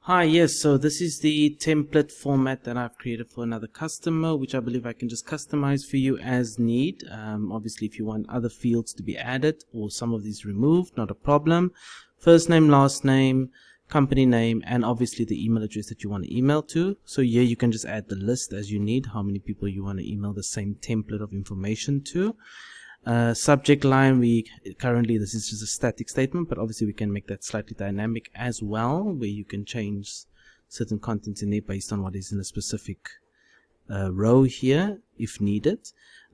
Hi, yes, so this is the template format that I've created for another customer, which I believe I can just customize for you as need. Obviously, if you want other fields to be added or some of these removed, not a problem. First name, last name, company name, and obviously the email address that you want to email to. So here you can just add the list as you need, how many people you want to email the same template of information to. Subject line, currently this is just a static statement, but obviously we can make that slightly dynamic as well, where you can change certain content in there based on what is in a specific row here if needed.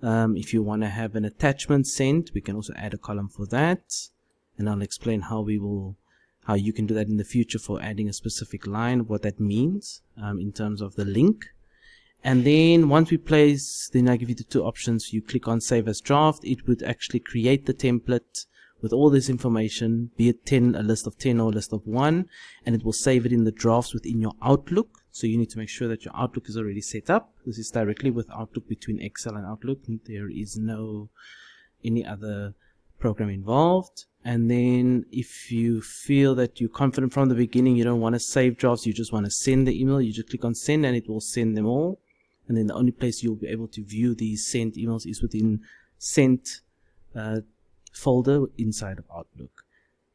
If you want to have an attachment sent, we can also add a column for that, and I'll explain how you can do that in the future for adding a specific line, what that means in terms of the link. And then once we place, then I give you the two options. You click on save as draft. It would actually create the template with all this information, be it a list of 10 or a list of 1, and it will save it in the drafts within your Outlook. So you need to make sure that your Outlook is already set up. This is directly with Outlook, between Excel and Outlook. There is no any other program involved. And then if you feel that you're confident from the beginning, you don't want to save drafts, you just want to send the email, you just click on send and it will send them all. And then the only place you'll be able to view these sent emails is within sent folder inside of Outlook.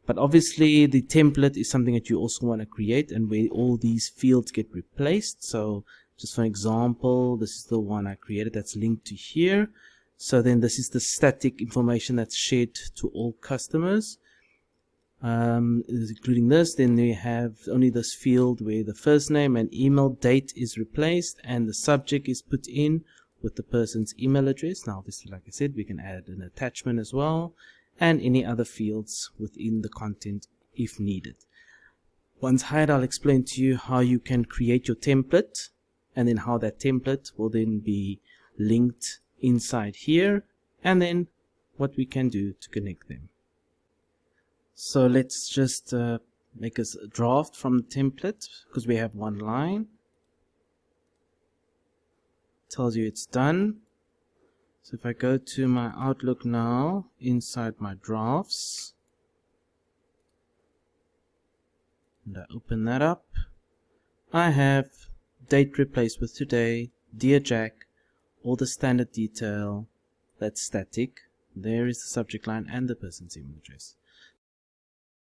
But obviously the template is something that you also want to create and where all these fields get replaced. So just for example, this is the one I created that's linked to here. So then this is the static information that's shared to all customers. Including this, then we have only this field where the first name and email date is replaced and the subject is put in with the person's email address. Now obviously, like I said, we can add an attachment as well and any other fields within the content if needed. Once hired, I'll explain to you how you can create your template and then how that template will then be linked inside here and then what we can do to connect them. So let's just make a draft from the template because we have one line. Tells you it's done. So if I go to my Outlook now, inside my drafts, and I open that up, I have date replaced with today, Dear Jack, all the standard detail, that's static. There is the subject line and the person's email address.